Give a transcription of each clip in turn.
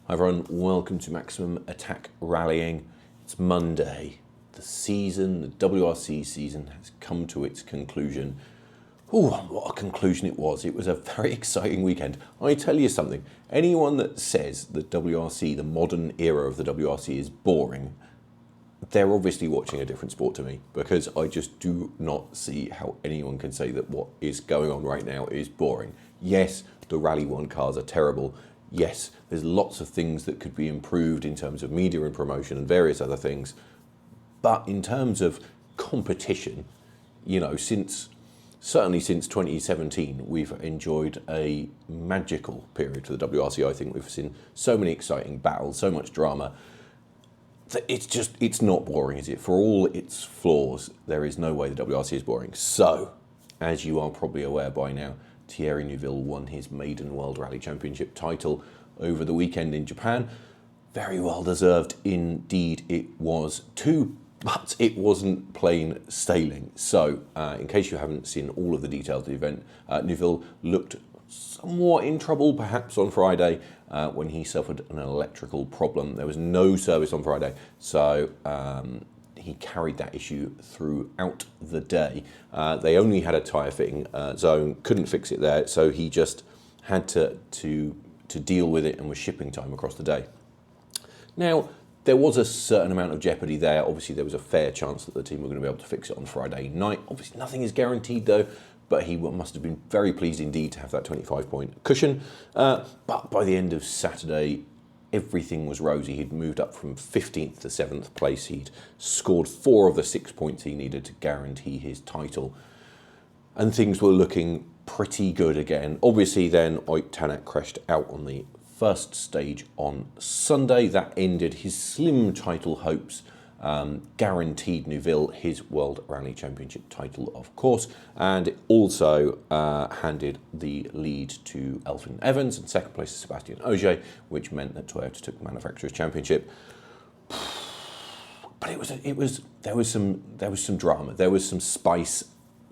Hi everyone, welcome to Maximum Attack Rallying. It's Monday. The WRC season has come to its conclusion. Oh, what a conclusion it was. It was a very exciting weekend. I tell you something, anyone that says that WRC, the modern era of the WRC is boring, they're obviously watching a different sport to me, because I just do not see how anyone can say that what is going on right now is boring. Yes, the Rally 1 cars are terrible. Yes, there's lots of things that could be improved in terms of media and promotion and various other things. But in terms of competition, you know, certainly since 2017, we've enjoyed a magical period for the WRC. I think we've seen so many exciting battles, so much drama. It's not boring, is it? For all its flaws, there is no way the WRC is boring. So, as you are probably aware by now, Thierry Neuville won his maiden World Rally Championship title over the weekend in Japan. Very well deserved indeed it was too, but it wasn't plain sailing. So, in case you haven't seen all of the details of the event, Neuville looked somewhat in trouble perhaps on Friday when he suffered an electrical problem. There was no service on Friday, so he carried that issue throughout the day. They only had a tyre fitting zone, couldn't fix it there, so he just had to deal with it and was shipping time across the day. Now, there was a certain amount of jeopardy there. Obviously, there was a fair chance that the team were going to be able to fix it on Friday night. Obviously, nothing is guaranteed though, but he must have been very pleased indeed to have that 25-point cushion. But by the end of Saturday, everything was rosy. He'd moved up from 15th to 7th place. He'd scored 4 of the 6 points he needed to guarantee his title. And things were looking pretty good again. Obviously then, Tänak crashed out on the first stage on Sunday. That ended his slim title hopes, guaranteed Neuville his World Rally Championship title, of course, and it also handed the lead to Elfyn Evans and second place to Sebastian Ogier, which meant that Toyota took the Manufacturers' Championship. But there was some drama, there was some spice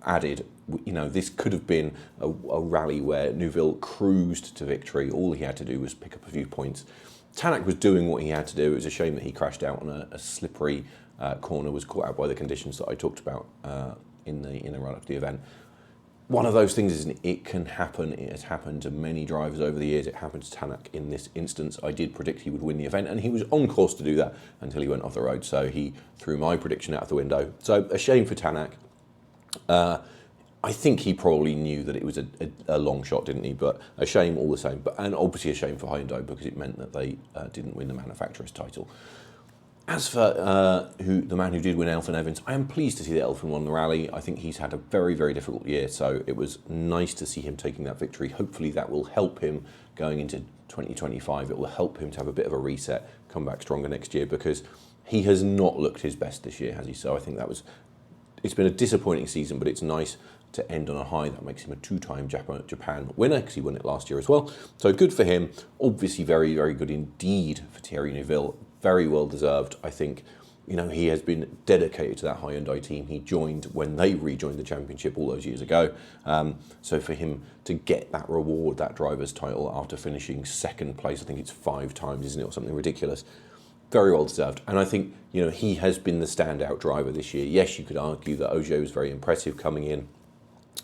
added. You know, this could have been a rally where Neuville cruised to victory. All he had to do was pick up a few points. Tänak was doing what he had to do. It was a shame that he crashed out on a slippery corner, was caught out by the conditions that I talked about in the run-up to the event. One of those things is it can happen. It has happened to many drivers over the years. It happened to Tänak in this instance. I did predict he would win the event, and he was on course to do that until he went off the road. So he threw my prediction out of the window. So a shame for Tänak. I think he probably knew that it was a long shot, didn't he? But a shame all the same. And obviously a shame for Hyundai, because it meant that they didn't win the manufacturer's title. As for the man who did win, Elfyn Evans, I am pleased to see that Elfyn won the rally. I think he's had a very, very difficult year, so it was nice to see him taking that victory. Hopefully that will help him going into 2025. It will help him to have a bit of a reset, come back stronger next year, because he has not looked his best this year, has he? So I think it's been a disappointing season, but it's nice to end on a high. That makes him a 2-time Japan winner, because he won it last year as well. So good for him. Obviously very, very good indeed for Thierry Neuville. Very well deserved. I think, you know, he has been dedicated to that Hyundai team. He joined when they rejoined the championship all those years ago. So for him to get that reward, that driver's title, after finishing second place, I think it's 5 times, isn't it, or something ridiculous. Very well deserved. And I think, you know, he has been the standout driver this year. Yes, you could argue that Ogier was very impressive coming in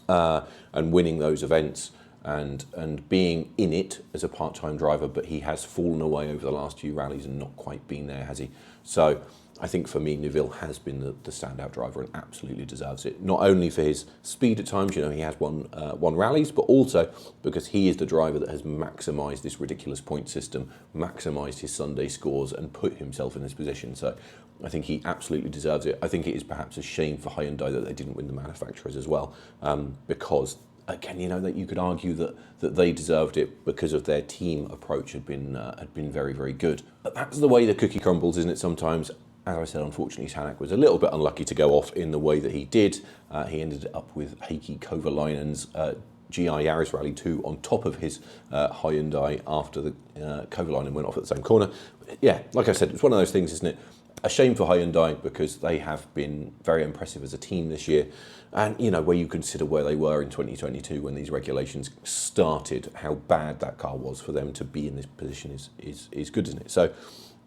and winning those events and being in it as a part-time driver, but he has fallen away over the last few rallies and not quite been there, has he? So I think for me, Neuville has been the standout driver and absolutely deserves it. Not only for his speed at times, you know, he has won rallies, but also because he is the driver that has maximised this ridiculous point system, maximised his Sunday scores and put himself in this position. So I think he absolutely deserves it. I think it is perhaps a shame for Hyundai that they didn't win the manufacturers as well, because again, you know, that you could argue that they deserved it because of their team approach had been very, very good. But that's the way the cookie crumbles, isn't it, sometimes? As I said, unfortunately, Tänak was a little bit unlucky to go off in the way that he did. He ended up with Heikki Kovalainen's GI Yaris Rally 2 on top of his Hyundai after the Kovalainen went off at the same corner. But yeah, like I said, it's one of those things, isn't it? A shame for Hyundai because they have been very impressive as a team this year. And, you know, where you consider where they were in 2022 when these regulations started, how bad that car was, for them to be in this position is good, isn't it? So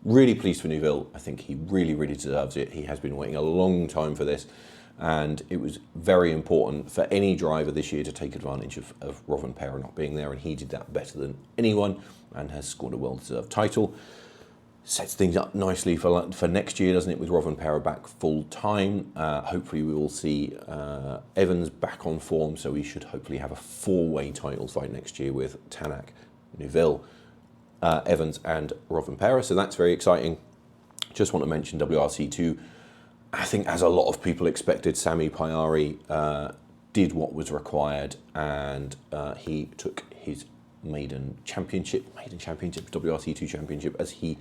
really pleased for Neuville. I think he really, really deserves it. He has been waiting a long time for this. And it was very important for any driver this year to take advantage of Rovanperä not being there. And he did that better than anyone and has scored a well-deserved title. Sets things up nicely for next year, doesn't it, with Rovanperä back full time. Hopefully we will see Evans back on form, so we should hopefully have a four-way title fight next year with Tänak, Neuville, Evans and Rovanperä, so that's very exciting. Just want to mention WRC2. I think, as a lot of people expected, Sami Pajari did what was required, and he took his maiden championship, WRC2 championship, as he,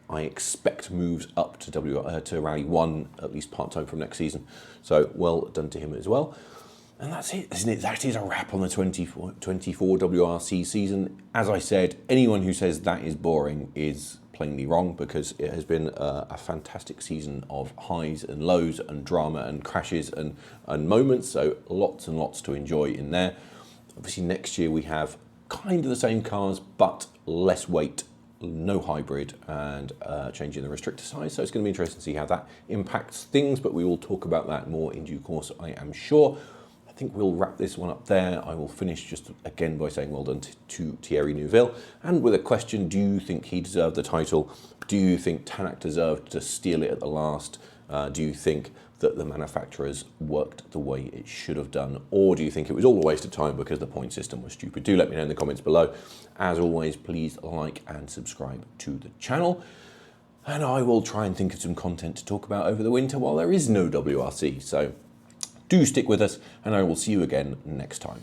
I expect, moves up to Rally 1, at least part-time from next season. So well done to him as well. And that's it, isn't it? That is a wrap on the 24 WRC season. As I said, anyone who says that is boring is plainly wrong, because it has been a fantastic season of highs and lows and drama and crashes and moments. So lots and lots to enjoy in there. Obviously next year we have kind of the same cars, but less weight, no hybrid, and changing the restrictor size. So it's going to be interesting to see how that impacts things, but we will talk about that more in due course, I am sure. I think we'll wrap this one up there. I will finish just again by saying well done to Thierry Neuville, and with a question: do you think he deserved the title? Do you think Tänak deserved to steal it at the last? Do you think that the manufacturers worked the way it should have done, or do you think it was all a waste of time because the point system was stupid? Do let me know in the comments below. As always, please like and subscribe to the channel, and I will try and think of some content to talk about over the winter while there is no WRC. So do stick with us, and I will see you again next time.